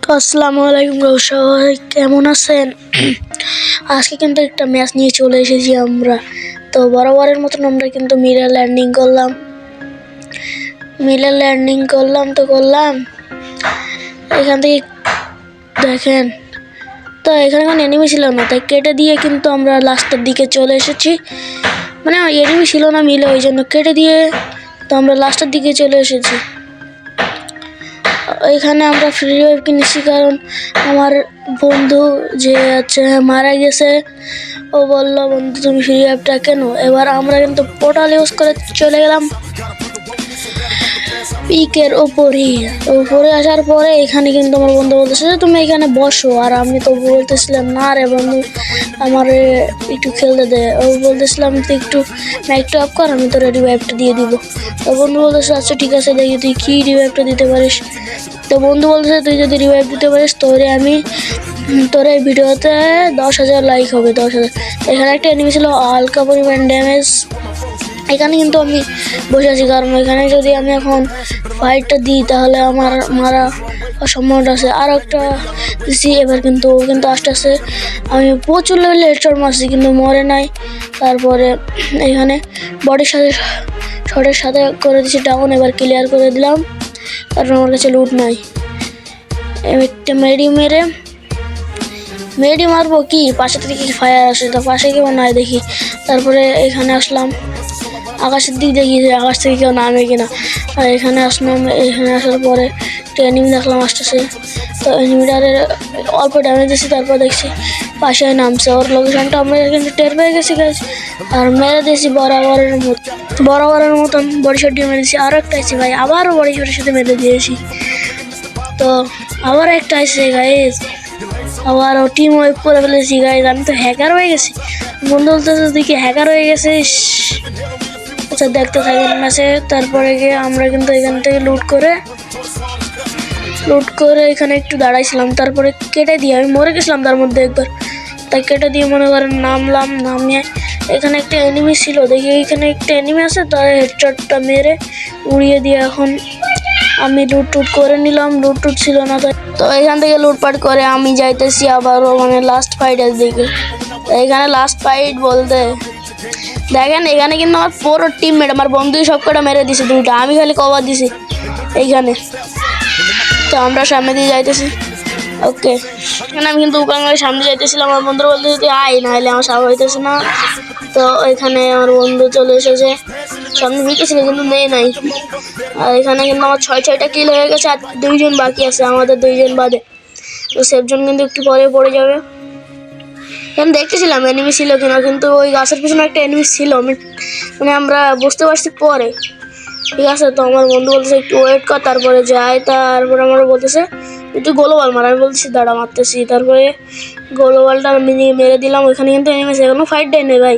তো আসসালামু আলাইকুম সবাই কেমন আছেন? আজকে কিন্তু একটা ম্যাচ নিয়ে চলে এসেছি আমরা। তো বরাবরের মতন আমরা কিন্তু মিরর ল্যান্ডিং করলাম এখান থেকে দেখেন। তো এখানে কোনো এনিমি ছিল না, তাই কেটে দিয়ে কিন্তু আমরা লাস্টের দিকে চলে এসেছি। মানে এনিমি ছিল না মিলে, ওই জন্য কেটে দিয়ে তো আমরা লাস্টের দিকে চলে এসেছি। এখানে আমরা ফ্রি রিভাইভ কিনেছি, কারণ আমার বন্ধু যে মারা গেছে, ও বললো বন্ধু তুমি ফ্রি রিভাইভটা কেন। এবার আমরা কিন্তু পোর্টাল ইউজ করে চলে গেলাম পিকের উপরে আসার পরে এখানে কিন্তু আমার বন্ধু বলতেছে যে তুমি এখানে বসো, আর আমি তো বলতেছিলাম না রে বন্ধু আমার একটু খেলতে দে। ও বলতেছিলাম তুই একটু মাইকটা অফ কর, আমি তোর রিভাইভটা দিয়ে দিব। তো বন্ধু বলতেছে আচ্ছা ঠিক আছে, দেখি তুই কি রিভাইভটা দিতে পারিস। তো বন্ধু বলতেছে তুই যদি রিভাইভ দিতে পারিস তোর এই ভিডিওতে 10,000 লাইক হবে, 10,000। এখানে একটা এনিমি ছিল হালকা পরিমাণ ড্যামেজ। এখানে কিন্তু আমি বসে আছি, কারণ এখানে যদি আমি এখন ফাইটটা দিই তাহলে আমার মারা সম্ভাবনা আছে। আর একটা দিচ্ছি, এবার কিন্তু আস্তে আস্তে আমি প্রচুর লেভেলে হেডশট মারছি কিন্তু মরে নাই। তারপরে এখানে বডির সাথে শটের সাথে করে দিচ্ছি ডাউন। এবার ক্লিয়ার করে দিলাম, কারণ আমার কাছে লুট নাই। একটা মেডি মারবো কি, পাশে থেকে কি ফায়ার আসে, তো পাশে কেউ নাই দেখি। তারপরে এখানে আসলাম, আকাশের দিক দেখি যে আকাশ থেকে কেউ নামে কিনা। আর এখানে আসলাম, এখানে আসার পরে একটা এনিমি দেখলাম আসতেছে। তো এনিমিটারে অল্প ড্যামেজ দিয়েছি, তারপর দেখছি পাশে নামছে। ওর লোকেশনটা আমরা কিন্তু টের পেয়ে গেছি গাছ, আর মেরে দিয়েছি বরাবরের মতন বডি শট দিয়ে মেরেছি। আরও একটা আছে ভাই, আবারও বডি শটের সাথে মেরে দিয়েছি। তো আবার একটা আছে গাইজ, আবার টিম ওয়েব করে ফেলেছি গাইজ। আমি তো হ্যাকার হয়ে গেছি। বন্ধু বলতেছে তুই কি হ্যাকার হয়ে গেছিস? আচ্ছা দেখতে থাকেন ম্যাচে। তারপরে গিয়ে আমরা কিন্তু এখান থেকে লুট করে এখানে একটু দাঁড়াইছিলাম, তারপরে কেটে দিয়ে আমি মরে গেছিলাম তার মধ্যে একবার। তাই কেটে দিয়ে মনে করেন নামিয়ে এখানে একটা এনিমি ছিল, দেখি এখানে একটা এনিমি আছে, তার হেডশটটা মেরে উড়িয়ে দিয়ে এখন আমি লুট করে নিলাম। লুট ছিল না, তো এখান থেকে লুটপাট করে আমি যাইতেছি আবারও মানে লাস্ট ফাইটের দিকে। এখানে লাস্ট ফাইট বলতে দেখেন, এখানে কিন্তু আমার পুরো টিমমেট আমার বন্ধুই সব কটা মেরে দিছে, দুইটা আমি খালি কভার দিছি এইখানে। তো আমরা সামনে দিয়ে যাইতেছি। ওকে, এখানে আমি কিন্তু উকাঙ্গার সামনে যাইতেছিলাম, আমার বন্ধুরা বলতেছে তুই আয়, না হলে আমার সামনে হইতেছে না। তো এখানে আমার বন্ধু চলে এসেছে, সামনে ঢুকেছিল কিন্তু নাই। আর এখানে কিন্তু আমার 6টা কিল হয়ে গেছে, আর 2জন বাকি আছে আমাদের 2জন বাদে। তো সেফজন কিন্তু একটু পরে পড়ে যাবে। আমি দেখতেছিলাম এনিমি ছিল কিনা, কিন্তু ওই গাছের পিছনে একটা এনিমি ছিল, মানে আমরা বুঝতে পারছি পরে। ঠিক আছে, তো আমার বন্ধু বলতেছে একটু ওয়েট কর, তারপরে যাই। তারপরে আমরা বলতেছে তুই গোলবাল মার, আমি বলতেছি দাঁড়া মারতেছি। তারপরে গোলবালটা মেরে দিলাম। ওইখানে কিন্তু এনিমি এখনো ফাইট দেয় নেই ভাই।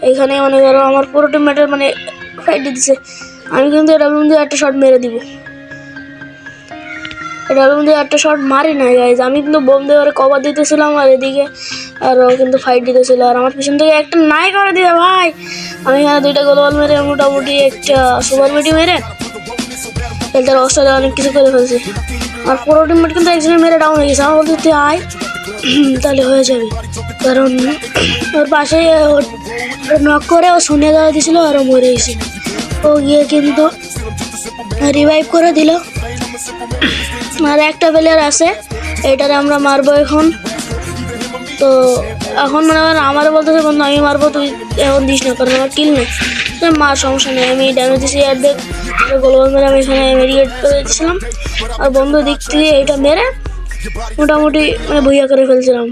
এইখানে মনে করো আমার পুরো টিমমেটের মানে ফাইট দিতেছে। আমি কিন্তু ডাবলুম দিয়ে একটা শট মেরে দিব, ডাবলুম দিয়ে একটা শট মারি নাই গাইজ। আমি কিন্তু বোম দিয়ে কভার দিতেছিলাম, আর এদিকে আর ও কিন্তু ফাইট দিতেছিল, আর আমার পিছন থেকে একটা নাই করে দিবে ভাই। আমি এখানে 2টা গোলবাল মেরে মোটামুটি একটা সুপার মিটি মেরে এটার অবস্থা অনেক কিছু করে ফেলছি। আর পুরো টিমমেট কিন্তু একজনের মেরে ডাউন হয়ে গেছে। আমার বলতে তুই আয় তাহলে হয়ে যাবে, কারণ ওর পাশে নক করে ও শুনে দেওয়া দিয়েছিল আর ও মরে গেছিল। ও গিয়ে কিন্তু রিভাইভ করে দিল। আর একটা প্লেয়ার আছে, এটারে আমরা মারবো এখন। তো এখন মনে হয় আমারও বলতেছে বন্ধু আমি মারবো, তুই এখন দিস না, কারণ আমার কিল নেই। মার সমস্যা নেই, আমি ড্যামেজ দিয়েছি। আর দেখ গোলবল মেরে আমি এখানে মেডিকেট করে দিয়েছিলাম, আর বন্ধু দিক থেকে এইটা মেরে মোটামুটি মানে ভুইয়া করে ফেলছিলাম।